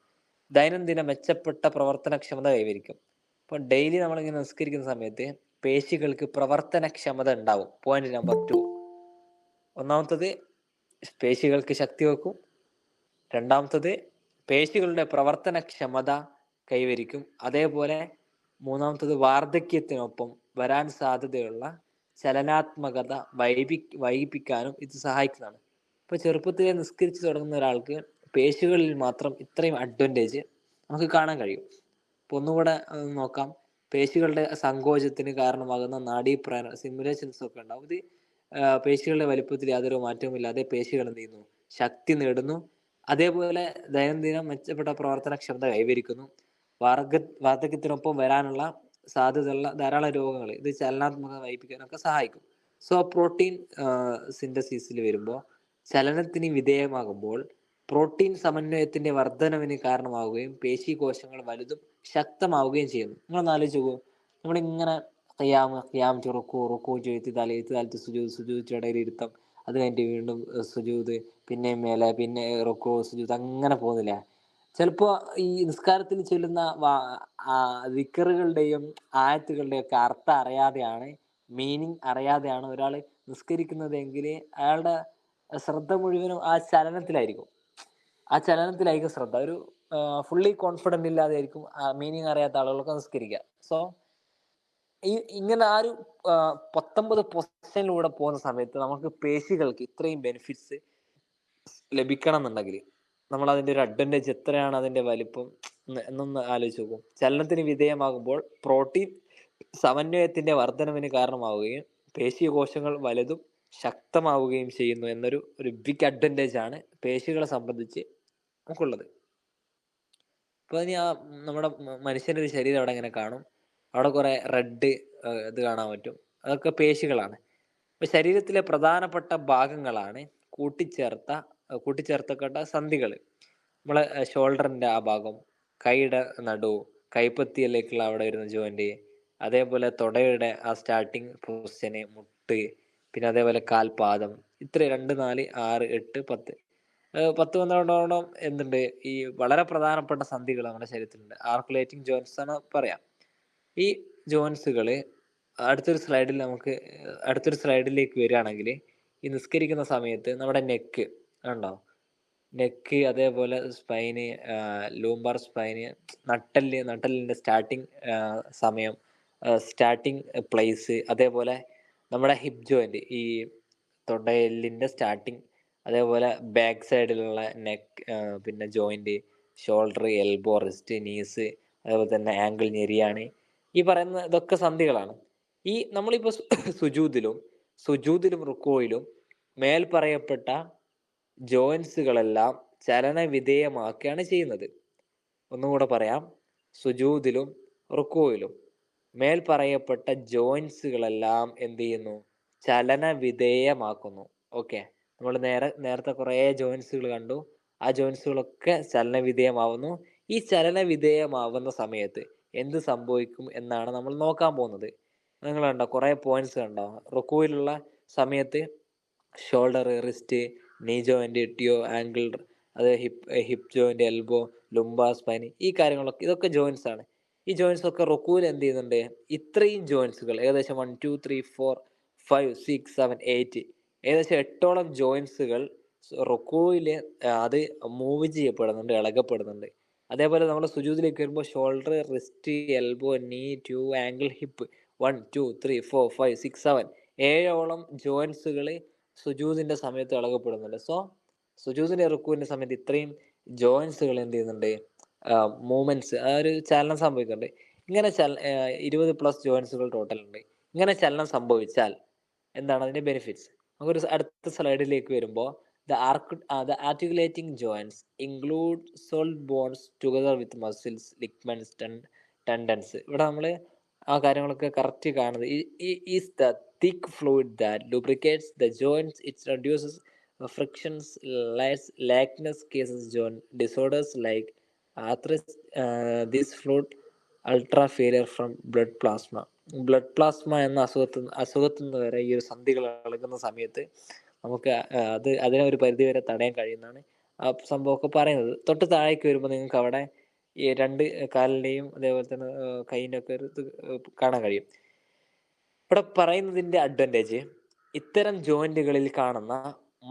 ദൈനംദിന മെച്ചപ്പെട്ട പ്രവർത്തനക്ഷമത കൈവരിക്കും. ഇപ്പോൾ ഡെയിലി നമ്മളിങ്ങനെ നിസ്കരിക്കുന്ന സമയത്ത് പേശികൾക്ക് പ്രവർത്തനക്ഷമത ഉണ്ടാവും. Point number 2. ഒന്നാമത്തത് പേശികൾക്ക് ശക്തി വെക്കും. രണ്ടാമത്തത് പേശികളുടെ പ്രവർത്തനക്ഷമത കൈവരിക്കും. അതേപോലെ മൂന്നാമത്തത് വാർദ്ധക്യത്തിനൊപ്പം വരാൻ സാധ്യതയുള്ള ചലനാത്മകത വൈകിപ്പിക്കാനും ഇത് സഹായിക്കുന്നതാണ്. ഇപ്പോൾ ചെറുപ്പത്തിലെ നിസ്കരിച്ച് തുടങ്ങുന്ന ഒരാൾക്ക് പേശികളിൽ മാത്രം ഇത്രയും അഡ്വാൻറ്റേജ് നമുക്ക് കാണാൻ കഴിയും. ഇപ്പോൾ ഒന്നുകൂടെ നോക്കാം. പേശികളുടെ സങ്കോചത്തിന് കാരണമാകുന്ന നാഡീപ്രേരണ സിമുലേഷൻസ് ഒക്കെ ഉണ്ടാവും. ഇത് പേശികളുടെ വലിപ്പത്തിൽ യാതൊരു മാറ്റവുമില്ലാതെ പേശികൾ എന്ത് ചെയ്യുന്നു? ശക്തി നേടുന്നു. അതേപോലെ ദൈനംദിനം മെച്ചപ്പെട്ട പ്രവർത്തനക്ഷമത കൈവരിക്കുന്നു. വാർദ്ധക്യത്തിനൊപ്പം വരാനുള്ള സാധ്യതയുള്ള ധാരാളം രോഗങ്ങൾ ഇത് ചലനാത്മകത വൈകിപ്പിക്കാനൊക്കെ സഹായിക്കും. സോ പ്രോട്ടീൻ സിന്തസിസിൽ വരുമ്പോൾ, ചലനത്തിന് വിധേയമാകുമ്പോൾ പ്രോട്ടീൻ സമന്വയത്തിന്റെ വർധനവിന് കാരണമാവുകയും പേശി കോശങ്ങൾ വലുതും ശക്തമാവുകയും ചെയ്യുന്നു. നിങ്ങളൊന്ന് ആലോചിച്ച് നോക്കൂ. നമ്മളിങ്ങനെ ഖിയാം റുക്കു ചെയ്ത് തലത്ത് സുജൂദ് ഇടയിൽ ഇരുത്തം, അത് കഴിഞ്ഞിട്ട് വീണ്ടും സുജൂദ്, പിന്നെ മേലെ, പിന്നെ റുക്കു, സുജൂദ്, അങ്ങനെ പോകുന്നില്ല. ചിലപ്പോൾ ഈ നിസ്കാരത്തിൽ ചൊല്ലുന്ന ദിക്റുകളുടെയും ആയത്തുകളുടെയും ഒക്കെ അർത്ഥം അറിയാതെയാണ്, മീനിങ് അറിയാതെയാണ് ഒരാൾ നിസ്കരിക്കുന്നതെങ്കിൽ അയാളുടെ ശ്രദ്ധ മുഴുവനും ആ ചലനത്തിലായിരിക്കും. ശ്രദ്ധ. ഒരു ഫുള്ളി കോൺഫിഡന്റ് ഇല്ലാതെ ആയിരിക്കും മീനിങ് അറിയാത്ത ആളുകളൊക്കെ നിസ്കരിക്കുക. സോ ഇങ്ങനെ ആ ഒരു 19 പൊസിഷനിലൂടെ പോകുന്ന സമയത്ത് നമുക്ക് പേശികൾക്ക് ഇത്രയും ബെനിഫിറ്റ്സ് ലഭിക്കണം എന്നുണ്ടെങ്കിൽ നമ്മൾ അതിന്റെ ഒരു അഡ്വാൻറ്റേജ് എത്രയാണ്, അതിന്റെ വലിപ്പം എന്നൊന്ന് ആലോചിച്ച് നോക്കും. ചലനത്തിന് വിധേയമാകുമ്പോൾ പ്രോട്ടീൻ സമന്വയത്തിന്റെ വർധനവിന് കാരണമാവുകയും പേശി കോശങ്ങൾ വലുതും ശക്തമാവുകയും ചെയ്യുന്നു എന്നൊരു ബിഗ് അഡ്വാൻറ്റേജ് ആണ് പേശികളെ സംബന്ധിച്ച് നമുക്കുള്ളത്. ഇപ്പൊ ഇനി നമ്മുടെ മനുഷ്യന്റെ ഒരു ശരീരം അവിടെ ഇങ്ങനെ കാണും. അവിടെ കുറെ റെഡ് ഇത് കാണാൻ പറ്റും. അതൊക്കെ പേശികളാണ്. ഇപ്പൊ ശരീരത്തിലെ പ്രധാനപ്പെട്ട ഭാഗങ്ങളാണ് കൂട്ടിച്ചേർത്തപ്പെട്ട സന്ധികൾ. നമ്മളെ ഷോൾഡറിന്റെ ആ ഭാഗം, കൈയുടെ നടു, കൈപ്പത്തിയിലേക്കുള്ള അവിടെ വരുന്ന ജോയിന്റ്, അതേപോലെ തുടയുടെ ആ സ്റ്റാർട്ടിങ് പൊസിഷന്, മുട്ട്, പിന്നെ അതേപോലെ കാൽപാദം. ഇത്ര 2, 4, 6, 8, 10 12 എന്തുണ്ട്, ഈ വളരെ പ്രധാനപ്പെട്ട സന്ധികൾ നമ്മുടെ ശരീരത്തിലുണ്ട്. ആർക്കുലേറ്റിംഗ് ജോയിന്റ്സ് ആണ് പറയാം. ഈ ജോയിന്റ്സുകൾ അടുത്തൊരു സ്ലൈഡിലേക്ക് വരികയാണെങ്കിൽ, ഈ നിസ്കരിക്കുന്ന സമയത്ത് നമ്മുടെ നെക്ക് ഉണ്ടോ, നെക്ക്, അതേപോലെ സ്പൈന്, ലൂംബാർ സ്പൈന്, നട്ടലിന്റെ സ്റ്റാർട്ടിങ് സമയം, സ്റ്റാർട്ടിങ് പ്ലേസ്, അതേപോലെ നമ്മുടെ ഹിപ്പ് ജോയിന്റ്, ഈ തൊണ്ടയെല്ലിന്റെ സ്റ്റാർട്ടിങ്, അതേപോലെ ബാക്ക് സൈഡിലുള്ള നെക്ക്, പിന്നെ joint, shoulder, elbow, wrist, knees, അതേപോലെ തന്നെ ആംഗിൾ, ഞെരിയാണ്. ഈ പറയുന്ന ഇതൊക്കെ സന്ധികളാണ്. ഈ നമ്മളിപ്പോൾ സുജൂദിലും റുക്കോയിലും മേൽ പറയപ്പെട്ട ജോയിൻസുകളെല്ലാം ചലന വിധേയമാക്കുകയാണ് ചെയ്യുന്നത്. ഒന്നുകൂടെ പറയാം. സുജൂദിലും റുക്കോയിലും മേൽ പറയപ്പെട്ട ജോയിൻസുകളെല്ലാം എന്ത് ചെയ്യുന്നു? ചലന വിധേയമാക്കുന്നു. ഓക്കെ, നമ്മൾ നേരത്തെ കുറേ ജോയിൻസുകൾ കണ്ടു. ആ ജോയിൻസുകളൊക്കെ ചലന വിധേയമാവുന്നു. ഈ ചലന വിധേയമാവുന്ന സമയത്ത് എന്ത് സംഭവിക്കും എന്നാണ് നമ്മൾ നോക്കാൻ പോകുന്നത്. നിങ്ങൾ കണ്ടോ, കുറേ പോയിന്റ്സ് കണ്ടോ? റുക്കോയിലുള്ള സമയത്ത് shoulder, wrist, knee joint, toe, ankle, അത് hip joint, elbow, lumbar spine, ഈ കാര്യങ്ങളൊക്കെ ഇതൊക്കെ ജോയിന്റ്സ് ആണ്. ഈ ജോയിന്റ്സ് ഒക്കെ റുക്കൂവിൽ എന്ത് ചെയ്യുന്നുണ്ട്? ഇത്രയും ജോയിന്റ്സുകൾ, ഏകദേശം 1, 2, 3, 4, 5, 6, 7, 8, ഏകദേശം 8ഓളം ജോയിന്റ്സുകൾ റുക്കൂവിൽ അത് മൂവ് ചെയ്യപ്പെടുന്നുണ്ട്, ഇളകപ്പെടുന്നുണ്ട്. അതേപോലെ നമ്മൾ സുജൂദിലേക്ക് വരുമ്പോൾ ഷോൾഡർ, റിസ്റ്റ്, എൽബോ, നീ, ട്യൂ, ആംഗിൾ, ഹിപ്പ് 1 2 3 4 5 6 7 ഏഴോളം ജോയിൻസുകൾ സുജൂദിന്റെ സമയത്ത് ഇളകപ്പെടുന്നുണ്ട്. സോ സുജൂദിന്റെ റുക്കുവിന്റെ സമയത്ത് ഇത്രയും ജോയിൻസുകൾ എന്ത് ചെയ്യുന്നുണ്ട്, മൂവ്മെന്റ്സ്, ആ ഒരു ചലനം സംഭവിക്കുന്നുണ്ട്. ഇങ്ങനെ 20+ ജോയിൻസുകൾ ടോട്ടൽ ഉണ്ട്. ഇങ്ങനെ ചലനം സംഭവിച്ചാൽ എന്താണ് അതിന്റെ ബെനിഫിറ്റ്സ്? നമുക്കൊരു അടുത്ത സ്ലൈഡിലേക്ക് വരുമ്പോൾ the articulating joints include solid bones together with muscles, ligaments, tendons. ഇവിടെ നമ്മൾ ആ കാര്യങ്ങളൊക്കെ കറക്റ്റ് കാണുന്നത് is the thick fluid that lubricates the joints. It reduces frictions, laxness, cases joint disorders like arthritis. This fluid ultra failure from blood plasma. Blood plasma എന്ന അസുഖത്തിൽ നിന്ന് വരെ ഈ ഒരു സന്ധികൾ ഇളകുന്ന സമയത്ത് നമുക്ക് അതിനെ ഒരു പരിധി വരെ തടയാൻ കഴിയുന്നതാണ് ആ സംഭവമൊക്കെ പറയുന്നത്. തൊട്ട് താഴേക്ക് വരുമ്പോൾ നിങ്ങൾക്ക് അവിടെ ഈ രണ്ട് കാലിൻ്റെയും അതേപോലെ തന്നെ കൈയിൻ്റെ ഒക്കെ ഒരു ഇത് കാണാൻ കഴിയും. ഇവിടെ പറയുന്നതിൻ്റെ അഡ്വാൻറ്റേജ്, ഇത്തരം ജോയിന്റുകളിൽ കാണുന്ന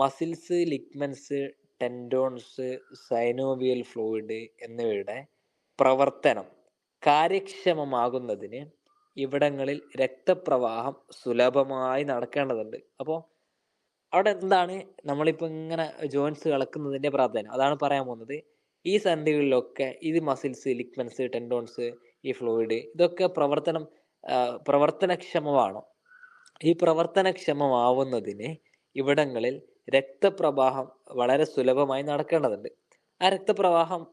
മസിൽസ്, ലിഗ്മെന്റ്സ്, ടെൻഡോൺസ്, സൈനോവിയൽ ഫ്ലൂയിഡ് എന്നിവയുടെ പ്രവർത്തനം കാര്യക്ഷമമാകുന്നതിന് ഇവിടങ്ങളിൽ രക്തപ്രവാഹം സുലഭമായി നടക്കേണ്ടതുണ്ട്. അപ്പോൾ അവിടെ എന്താണ് നമ്മളിപ്പോൾ ഇങ്ങനെ ജോയിൻസ് ഇളക്കുന്നതിൻ്റെ പ്രാധാന്യം, അതാണ് പറയാൻ പോകുന്നത്. ഈ സന്ധികളിലൊക്കെ ഇത് മസിൽസ്, ലിഗ്മെന്റ്സ്, ടെൻഡോൺസ്, ഈ ഫ്ലൂയിഡ് ഇതൊക്കെ പ്രവർത്തനക്ഷമമാണോ? ഈ പ്രവർത്തനക്ഷമമാവുന്നതിന് ഇവിടങ്ങളിൽ രക്തപ്രവാഹം വളരെ സുലഭമായി നടക്കേണ്ടതുണ്ട്. ആ രക്തപ്രവാഹം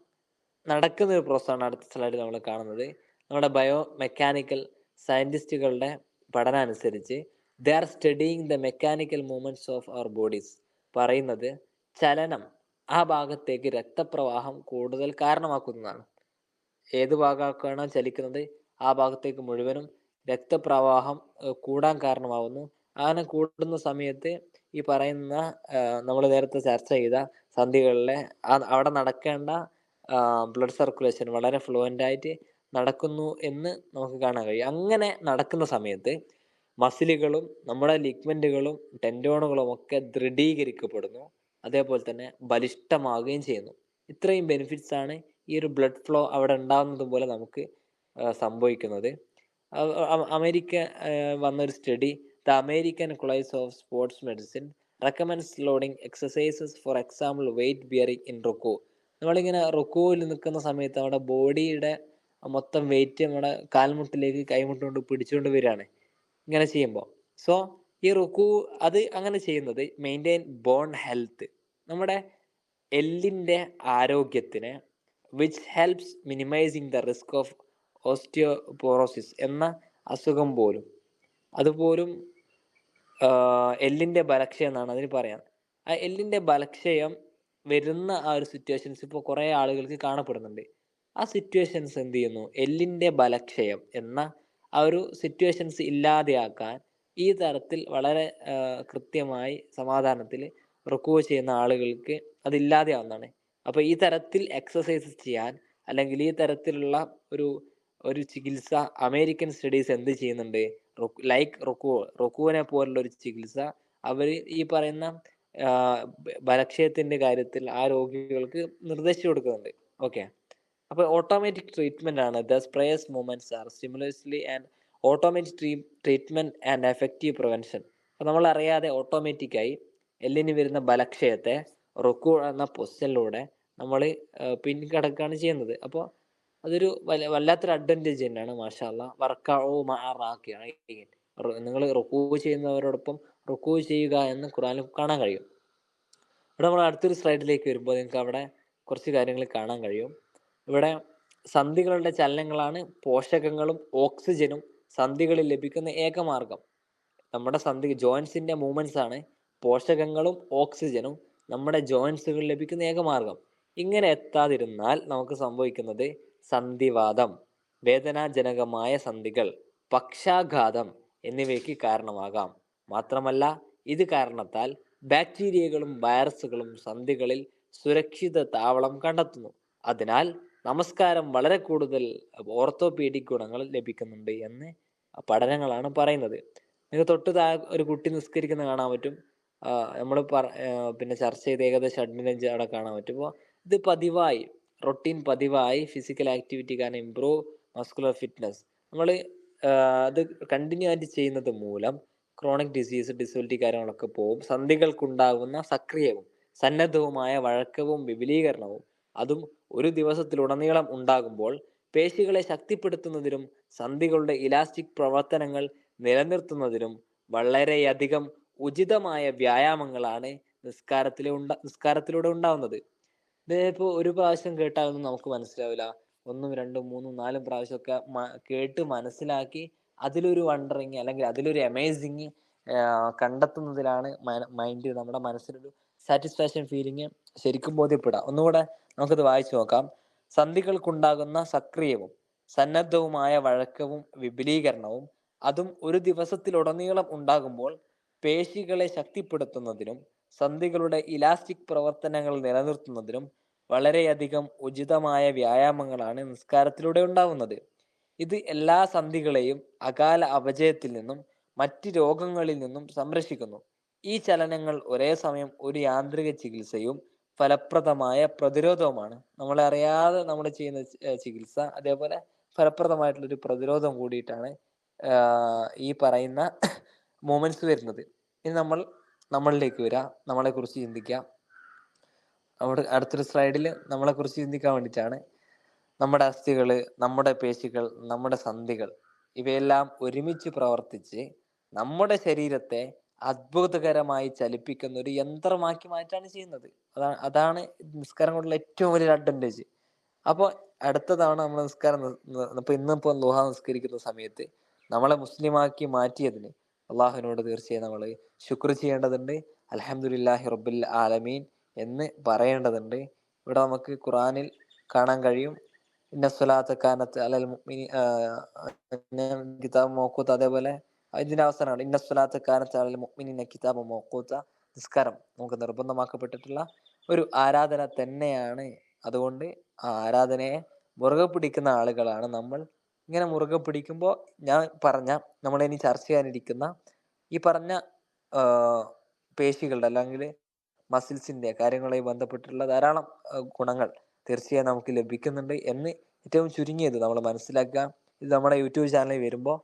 നടക്കുന്ന ഒരു പ്രോസസ്സാണ് അടുത്ത സ്ലൈഡിൽ നമ്മൾ കാണുന്നത്. നമ്മുടെ ബയോ മെക്കാനിക്കൽ സയൻറ്റിസ്റ്റുകളുടെ പഠനം അനുസരിച്ച് they are studying the mechanical movements of our bodies. പറയുന്നത് ചലനം ആ ഭാഗത്തേക്ക് രക്തപ്രവാഹം കൂടുതൽ കാരണമാക്കുന്നതാണ്. ഏത് ഭാഗമാക്കാണോ ചലിക്കുന്നത് ആ ഭാഗത്തേക്ക് മുഴുവനും രക്തപ്രവാഹം കൂടാൻ കാരണമാവുന്നു. അങ്ങനെ കൂടുന്ന സമയത്ത് ഈ പറയുന്ന നമ്മൾ നേരത്തെ ചർച്ച ചെയ്ത സന്ധികളിലെ അവിടെ നടക്കേണ്ട ബ്ലഡ് സർക്കുലേഷൻ വളരെ ഫ്ലുവൻ്റ് ആയിട്ട് നടക്കുന്നു എന്ന് നമുക്ക് കാണാൻ കഴിയും. അങ്ങനെ നടക്കുന്ന സമയത്ത് മസിലുകളും നമ്മുടെ ലിഗ്മെന്റുകളും ടെൻഡോണുകളും ഒക്കെ ദൃഢീകരിക്കപ്പെടുന്നു, അതേപോലെ തന്നെ ബലിഷ്ഠമാവുകയും ചെയ്യുന്നു. ഇത്രയും ബെനിഫിറ്റ്സ് ആണ് ഈ ഒരു ബ്ലഡ് ഫ്ലോ അവിടെ ഉണ്ടാകുന്നത് പോലെ നമുക്ക് സംഭവിക്കുന്നത്. അമേരിക്ക വന്നൊരു study, the American college of sports medicine recommends loading exercises for example weight bearing in റുക്കു. നമ്മളിങ്ങനെ റുക്കുവിൽ നിൽക്കുന്ന സമയത്ത് നമ്മുടെ ബോഡിയുടെ മൊത്തം വെയിറ്റ് നമ്മുടെ കാൽമുട്ടിലേക്ക് കൈമുട്ട് കൊണ്ട് പിടിച്ചുകൊണ്ട് വരികയാണ് ഇങ്ങനെ ചെയ്യുമ്പോൾ. സോ ഈ റുക്കു അത് അങ്ങനെ ചെയ്യുന്നത് മെയിൻറ്റെയിൻ ബോൺ ഹെൽത്ത്, നമ്മുടെ എല്ലിൻ്റെ ആരോഗ്യത്തിന്, which helps minimising the risk of osteoporosis എന്ന അസുഖം പോലും, അതുപോലും എല്ലിൻ്റെ ബലക്ഷയം എന്നാണ് അതിന് പറയാം. ആ എല്ലിൻ്റെ ബലക്ഷയം വരുന്ന ആ ഒരു സിറ്റുവേഷൻസ് ഇപ്പോൾ കുറേ ആളുകൾക്ക് കാണപ്പെടുന്നുണ്ട്. ആ സിറ്റുവേഷൻസ് എന്ത് ചെയ്യുന്നു, എല്ലിൻ്റെ ബലക്ഷയം എന്ന ആ ഒരു സിറ്റുവേഷൻസ് ഇല്ലാതെയാക്കാൻ ഈ തരത്തിൽ വളരെ കൃത്യമായി സമാധാനത്തിൽ റുക്കൂ ചെയ്യുന്ന ആളുകൾക്ക് അതില്ലാതെയാവുന്നതാണ്. അപ്പോൾ ഈ തരത്തിൽ എക്സസൈസ് ചെയ്യാൻ അല്ലെങ്കിൽ ഈ തരത്തിലുള്ള ഒരു ചികിത്സ അമേരിക്കൻ സ്റ്റഡീസ് എന്ത് ചെയ്യുന്നുണ്ട്, ലൈക്ക് റുക്കുവിനെ പോലുള്ള ഒരു ചികിത്സ അവർ ഈ പറയുന്ന ബലക്ഷയത്തിന്റെ കാര്യത്തിൽ ആ രോഗികൾക്ക് നിർദ്ദേശിച്ചു കൊടുക്കുന്നുണ്ട്. ഓക്കെ, അപ്പോൾ ഓട്ടോമാറ്റിക് ട്രീറ്റ്മെന്റ് ആണ്. The prayers movements are simultaneously and automatic treatment and effective prevention. അപ്പോൾ നമ്മൾ അറിയാതെ ഓട്ടോമാറ്റിക്കായി എല്ലിന് വരുന്ന ബലക്ഷയത്തെ റുക്കു എന്ന പൊസിഷനിലൂടെ നമ്മൾ പിൻകടക്കുകയാണ് ചെയ്യുന്നത്. അപ്പോൾ അതൊരു വല്ലാത്തൊരു അഡ്വാൻറ്റേജ് തന്നെയാണ്. മാഷാ അല്ലാഹ്, വർക്കൗമാറാക്കിയാണ് നിങ്ങൾ റുക്കൂ ചെയ്യുന്നവരോടൊപ്പം റുക്കൂ ചെയ്യുക എന്ന് ഖുർആനിൽ കാണാൻ കഴിയും. ഇവിടെ നമ്മൾ അടുത്തൊരു സ്ലൈഡിലേക്ക് വരുമ്പോൾ നിങ്ങൾക്ക് അവിടെ കുറച്ച് കാര്യങ്ങൾ കാണാൻ കഴിയും. ഇവിടെ സന്ധികളുടെ ചലനങ്ങളാണ് പോഷകങ്ങളും ഓക്സിജനും സന്ധികളിൽ ലഭിക്കുന്ന ഏക മാർഗം. നമ്മുടെ ജോയിൻസിന്റെ മൂവ്മെന്റ്സ് ആണ് പോഷകങ്ങളും ഓക്സിജനും നമ്മുടെ ജോയിൻസുകളിൽ ലഭിക്കുന്ന ഏക മാർഗം. ഇങ്ങനെ എത്താതിരുന്നാൽ നമുക്ക് സംഭവിക്കുന്നത് സന്ധിവാതം, വേദനാജനകമായ സന്ധികൾ, പക്ഷാഘാതം എന്നിവയ്ക്ക് കാരണമാകാം. മാത്രമല്ല ഇത് കാരണത്താൽ ബാക്ടീരിയകളും വൈറസുകളും സന്ധികളിൽ സുരക്ഷിത താവളം കണ്ടെത്തുന്നു. അതിനാൽ നമസ്കാരം വളരെ കൂടുതൽ ഓർത്തോപീഡിക് ഗുണങ്ങൾ ലഭിക്കുന്നുണ്ട് എന്ന് പഠനങ്ങളാണ് പറയുന്നത്. നിങ്ങൾക്ക് തൊട്ട് ഒരു കുട്ടി നിസ്കരിക്കുന്ന കാണാൻ പറ്റും. നമ്മൾ പിന്നെ ചർച്ച ചെയ്ത് ഏകദേശം 8 അവിടെ കാണാൻ പറ്റും. അപ്പോൾ ഇത് പതിവായി റൊട്ടീൻ പതിവായി physical activity can improve muscular fitness. നമ്മൾ അത് കണ്ടിന്യൂ ആയിട്ട് ചെയ്യുന്നത് മൂലം ക്രോണിക് ഡിസീസ്, ഡിസബിലിറ്റി കാര്യങ്ങളൊക്കെ പോവും. സന്ധികൾക്കുണ്ടാകുന്ന സക്രിയവും സന്നദ്ധവുമായ വഴക്കവും വിപുലീകരണവും അതും ഒരു ദിവസത്തിലുടനീളം ഉണ്ടാകുമ്പോൾ പേശികളെ ശക്തിപ്പെടുത്തുന്നതിനും സന്ധികളുടെ ഇലാസ്റ്റിക് പ്രവർത്തനങ്ങൾ നിലനിർത്തുന്നതിനും വളരെയധികം ഉചിതമായ വ്യായാമങ്ങളാണ് നിസ്കാരത്തിലൂടെ ഉണ്ടാവുന്നത്. ഇതിപ്പോ ഒരു പ്രാവശ്യം കേട്ടാലൊന്നും നമുക്ക് മനസ്സിലാവില്ല. 1, 2, 3, 4 പ്രാവശ്യമൊക്കെ കേട്ട് മനസ്സിലാക്കി അതിലൊരു വണ്ടറിങ് അല്ലെങ്കിൽ അതിലൊരു അമേസിങ് കണ്ടെത്തുന്നതിലാണ് മൈൻഡ്, നമ്മുടെ മനസ്സിലൊരു സാറ്റിസ്ഫാക്ഷൻ ഫീലിംഗ് ശരിക്കും ബോധ്യപ്പെടാം. ഒന്നുകൂടെ നമുക്കത് വായിച്ചു നോക്കാം. സന്ധികൾക്കുണ്ടാകുന്ന സക്രിയവും സന്നദ്ധവുമായ വഴക്കവും വിപുലീകരണവും അതും ഒരു ദിവസത്തിലുടനീളം ഉണ്ടാകുമ്പോൾ പേശികളെ ശക്തിപ്പെടുത്തുന്നതിനും സന്ധികളുടെ ഇലാസ്റ്റിക് പ്രവർത്തനങ്ങൾ നിലനിർത്തുന്നതിനും വളരെയധികം ഉചിതമായ വ്യായാമങ്ങളാണ് നിസ്കാരത്തിലൂടെ ഉണ്ടാവുന്നത്. ഇത് എല്ലാ സന്ധികളെയും അകാല അപജയത്തിൽ നിന്നും മറ്റ് രോഗങ്ങളിൽ നിന്നും സംരക്ഷിക്കുന്നു. ഈ ചലനങ്ങൾ ഒരേ സമയം ഒരു യാന്ത്രിക ചികിത്സയും ഫലപ്രദമായ പ്രതിരോധവുമാണ്. നമ്മളെ അറിയാതെ നമ്മൾ ചെയ്യുന്ന ചികിത്സ അതേപോലെ ഫലപ്രദമായിട്ടുള്ളൊരു പ്രതിരോധം കൂടിയിട്ടാണ് ഈ പറയുന്ന മൂമെന്റ്സ് വരുന്നത്. ഇനി നമ്മളിലേക്ക് വരാം, നമ്മളെ കുറിച്ച് ചിന്തിക്കാം. അവിടെ അടുത്തൊരു സ്ലൈഡിൽ നമ്മളെ കുറിച്ച് ചിന്തിക്കാൻ വേണ്ടിയിട്ടാണ്. നമ്മുടെ അസ്ഥികൾ, നമ്മുടെ പേശികൾ, നമ്മുടെ സന്ധികൾ ഇവയെല്ലാം ഒരുമിച്ച് പ്രവർത്തിച്ച് നമ്മുടെ ശരീരത്തെ അത്ഭുതകരമായി ചലിപ്പിക്കുന്ന ഒരു യന്ത്രമാക്കി മാറ്റാണ് ചെയ്യുന്നത്. അതാണ് നിസ്കാരം കൊണ്ടുള്ള ഏറ്റവും വലിയ അഡ്വാൻറ്റേജ്. അപ്പോൾ അടുത്ത തവണ നമ്മൾ നിസ്കാരം ഇന്നിപ്പോ ദുഹാ നിസ്കരിക്കുന്ന സമയത്ത് നമ്മളെ മുസ്ലിമാക്കി മാറ്റിയതിന് അള്ളാഹുവിനോട് തീർച്ചയായും നമ്മൾ ശുക്ർ ചെയ്യേണ്ടതുണ്ട്. അൽഹംദുലില്ലാഹി റബ്ബിൽ ആലമീൻ എന്ന് പറയേണ്ടതുണ്ട്. ഇവിടെ നമുക്ക് ഖുറാനിൽ കാണാൻ കഴിയും, ഇന്ന സ്വലാത്ത കാനത്ത് അലൽ മുഅ്മിനീന കിതാബ് മൗഖൂത്ത. അതേപോലെ ഇതിന്റെ അവസാനമാണ് ഇന്ന സ്വലാത്ത കാനത്ത് അലൽ മുഅ്മിനീന കിതാബ് മൗഖൂത്ത. നിസ്കാരം നമുക്ക് നിർബന്ധമാക്കപ്പെട്ടിട്ടുള്ള ഒരു ആരാധന തന്നെയാണ്. അതുകൊണ്ട് ആ ആരാധനയെ മുറുകെ പിടിക്കുന്ന ആളുകളാണ് നമ്മൾ. ഇങ്ങനെ മുറുകെ പിടിക്കുമ്പോൾ ഞാൻ പറഞ്ഞ നമ്മളിനി ചർച്ച ചെയ്യാനിരിക്കുന്ന ഈ പറഞ്ഞ പേശികളുടെ അല്ലെങ്കിൽ മസിൽസിന്റെ കാര്യങ്ങളുമായി ബന്ധപ്പെട്ടുള്ള ധാരാളം ഗുണങ്ങൾ തീർച്ചയായും നമുക്ക് ലഭിക്കുന്നുണ്ട് എന്ന് ഏറ്റവും ചുരുങ്ങിയത് നമ്മൾ മനസ്സിലാക്കുക. ഇത് നമ്മുടെ യൂട്യൂബ് ചാനലിൽ വരുമ്പോൾ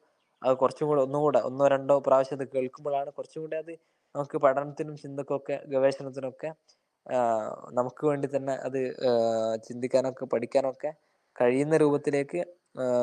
അത് കുറച്ചും കൂടെ ഒന്നോ രണ്ടോ പ്രാവശ്യം അത് കേൾക്കുമ്പോഴാണ് കുറച്ചും കൂടെ അത് നമുക്ക് പഠനത്തിനും ചിന്തക്കൊക്കെ ഗവേഷണത്തിനൊക്കെ നമുക്ക് വേണ്ടി തന്നെ അത് ചിന്തിക്കാനൊക്കെ പഠിക്കാനൊക്കെ കഴിയുന്ന രൂപത്തിലേക്ക്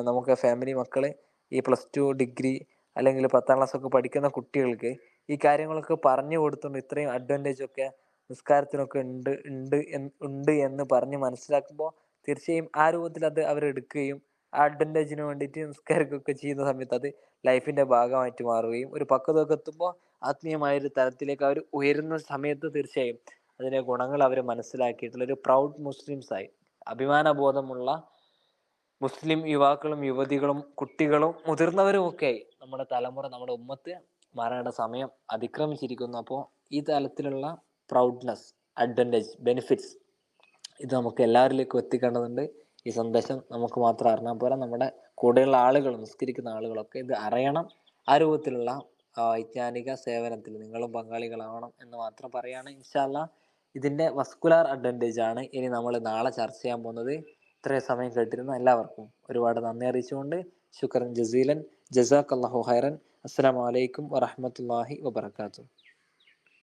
നമുക്ക് ഫാമിലി മക്കള് ഈ +2 ഡിഗ്രി അല്ലെങ്കിൽ 10ാം ക്ലാസ് ഒക്കെ പഠിക്കുന്ന കുട്ടികൾക്ക് ഈ കാര്യങ്ങളൊക്കെ പറഞ്ഞു കൊടുത്തുകൊണ്ട് ഇത്രയും അഡ്വാൻറ്റേജ് ഒക്കെ നിസ്കാരത്തിനൊക്കെ ഉണ്ട് എന്ന് പറഞ്ഞ് മനസ്സിലാക്കുമ്പോൾ തീർച്ചയായും ആ രൂപത്തിൽ അത് അവരെടുക്കുകയും ആ അഡ്വാൻറ്റേജിന് വേണ്ടിയിട്ട് നിസ്കാരമൊക്കെ ചെയ്യുന്ന സമയത്ത് അത് ലൈഫിന്റെ ഭാഗമായിട്ട് മാറുകയും ഒരു പക്വതയൊക്കെ എത്തുമ്പോൾ ആത്മീയമായൊരു തലത്തിലേക്ക് അവർ ഉയരുന്ന സമയത്ത് തീർച്ചയായും അതിന്റെ ഗുണങ്ങൾ അവർ മനസ്സിലാക്കിയിട്ടുള്ള ഒരു പ്രൗഡ് മുസ്ലിംസായി, അഭിമാനബോധമുള്ള മുസ്ലിം യുവാക്കളും യുവതികളും കുട്ടികളും മുതിർന്നവരും ഒക്കെ നമ്മുടെ തലമുറ, നമ്മുടെ ഉമ്മത്ത് മാറേണ്ട സമയം അതിക്രമിച്ചിരിക്കുന്നു. അപ്പോൾ ഈ തലത്തിലുള്ള പ്രൗഡ്നെസ്, അഡ്വാൻറ്റേജ്, ബെനിഫിറ്റ്സ് ഇത് നമുക്ക് എല്ലാവരിലേക്കും എത്തിക്കേണ്ടതുണ്ട്. ഈ സന്ദേശം നമുക്ക് മാത്രം അറിഞ്ഞാൽ പോരാ, നമ്മുടെ കൂടെയുള്ള ആളുകൾ, നിസ്കരിക്കുന്ന ആളുകളൊക്കെ ഇത് അറിയണം. ആ രൂപത്തിലുള്ള വൈജ്ഞാനിക സേവനത്തിൽ നിങ്ങളും പങ്കാളികളാവണം എന്ന് മാത്രം പറയാണ്. ഇൻഷാ അല്ലാഹ് ഇതിന്റെ മസ്കുലാർ അഡ്വാൻറ്റേജ് ആണ് ഇനി നമ്മൾ നാളെ ചർച്ച ചെയ്യാൻ പോകുന്നത്. ഇത്രയും സമയം കേട്ടിരുന്ന എല്ലാവർക്കും ഒരുപാട് നന്ദി അറിയിച്ചുകൊണ്ട് ശുക്രൻ ജസീലൻ, ജസാക്കല്ലാഹു ഖൈറൻ. അസ്സലാമു അലൈക്കും വറഹ്മത്തുള്ളാഹി വബറകാതുഹു.